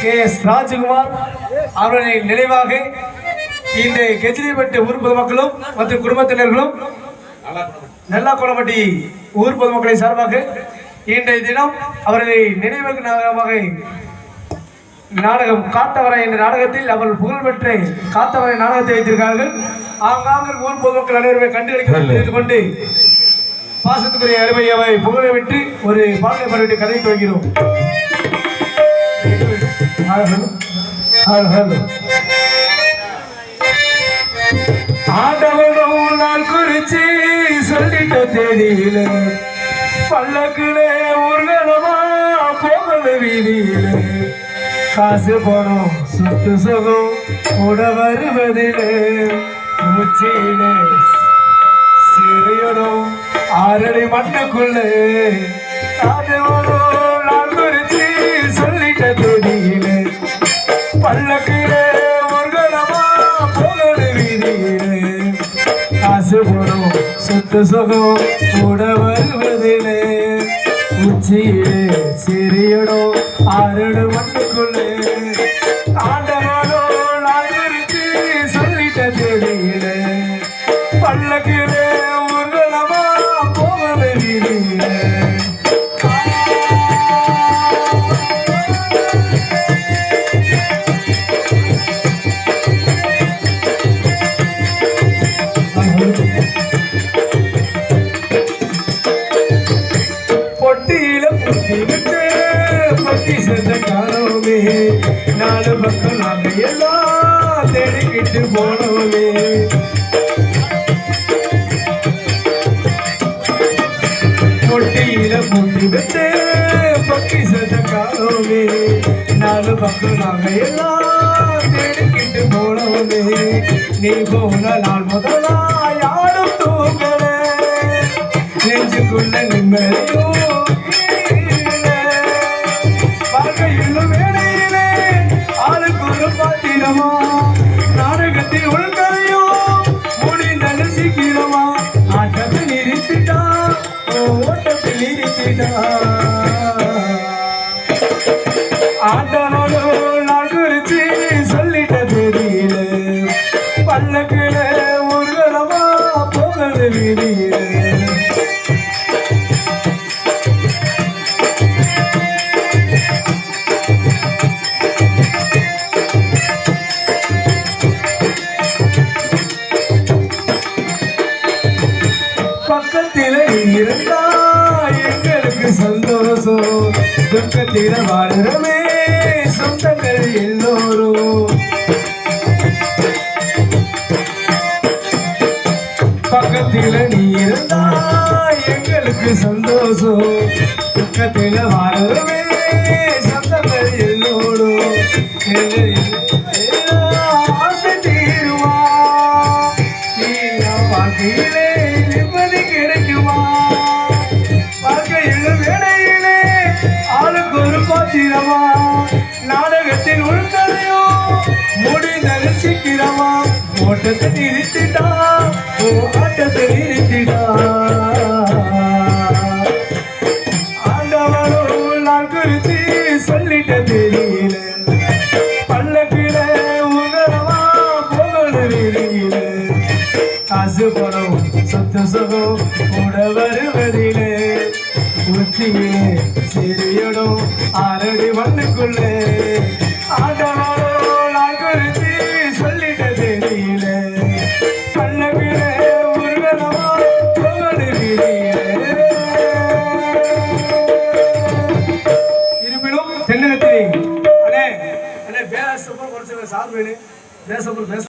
KS ராஜகுமார் அவர்களின் நினைவாக இந்த கெஜ்ரிப்பட்டு ஊர் பொதுமக்களும் மற்றும் குடும்பத்தினர்களும் நல்லாக்குளம்பட்டி ஊர் பொதுமக்களை சார்பாக இன்றைய தினம் அவர்களை நினைவுக்கு நாடகமாக நாடகம் காத்தவரை என்ற நாடகத்தில் அவர்கள் புகழ்பெற்ற காத்தவரை நாடகத்தை வைத்திருக்கிறார்கள். ஆங்காங்க ஊர் பொதுமக்கள் அனைவருமே கண்டுகளிக்க கொண்டு பாசத்துக்குரிய அருமையாவை புகழ விட்டு ஒரு பாடலை பாடிவிட்டு கதை துவங்கிறோம். ஆண்டவனும் நாள் குறிச்சி சொல்லிட்ட தேதியில பல்லக்குலே ஊர்வலமா போகல வீதியில காசு போனோம் சொத்து சுகம் கூட வருவதிலே உச்சியிலே சிறையனும் ஆறடி மண்ணுக்குள்ளே ஆண்டவனும் நாள் குறிச்சி சொல்லிட்ட தேதியிலே பல்லக்கிலே ஊர்வலமா போகல வீதியிலே காசு போனோம் சொத்து சுகம் கூட வருவதிலே உச்சியிலே சிறியடோ ஆறடு மண்ணுக்குள்ளே ஆண்டவனோ நாள் குறித்து சொல்லிட்ட தேதியிலே பல்லக்கிலே ஊர்வலமா போகல வீதியிலே பொட்டியில புத்தி விட்டு பத்தி செஞ்ச காணோமே நாலு பக்கம் நாங்க எல்லாம் தேடிக்கிட்டு போனோமே பொட்டியில புத்தி விட்டு பத்தி செஞ்ச காணோமே நாலு பக்கம் நாங்க எல்லாம் தேடிக்கிட்டு போனோமே நீ போன நாள் முதலா யாரும் தூங்கல நெஞ்சுக்குள்ள நிம்மதியோ பாத்திரமா நாடகத்தில் உள்கரையோ முடிந்தது சீக்கிரமா ஆட்டத்தில் நிறுத்திட்டா ஓட்டத்தில் நிறுத்திட்டா ஆட்டனோடு நான் குறித்து சொல்லிட்ட தெரியல பல்லக்கில ஊர்வலமா போகல வீதியில பக்கத்தில இருந்தா எங்களுக்கு சந்தோஷம் துக்கத்தில வாழறமே சொந்தங்கள் எல்லோரும் பக்கத்தில நீ இருந்தா எங்களுக்கு சந்தோஷம் துக்கத்தில வாழறமே சொந்தங்கள் எல்லோரும் ஆசை தீருவா நீ வாழ்க்கையிலே கிடைக்குமா வாழ்க்கையில் வேடையிலே ஆளுக்கு ஒரு பாத்திரமா நாடகத்தில் உள்கதையோ முடிந்தது சீக்கிரமா ஓட்டத்தை நிறுத்திட்டா ஆட்டத்தை நிறுத்திட்டா ஆண்டவனோ நான் குறித்து சொல்லிட்ட தெரியல பல்லக்கில உணரமா போகல வெளியில காசு பணம் சொத்து சுகம் கூட வருவதிலே உச்சியிலே சிறியடும் ஆறடி மண்ணுக்குள்ளே ஆண்டவனோ நான் குறித்து சொல்லிட்ட தெரியல பல்லக்கிலே ஊர்வலமா போகல வீதியிலே இருப்பினும் தென்னகத்திலே அண்ணே அண்ணே பேசப்போ குறைச்ச சார்பு பேசப்போ பேச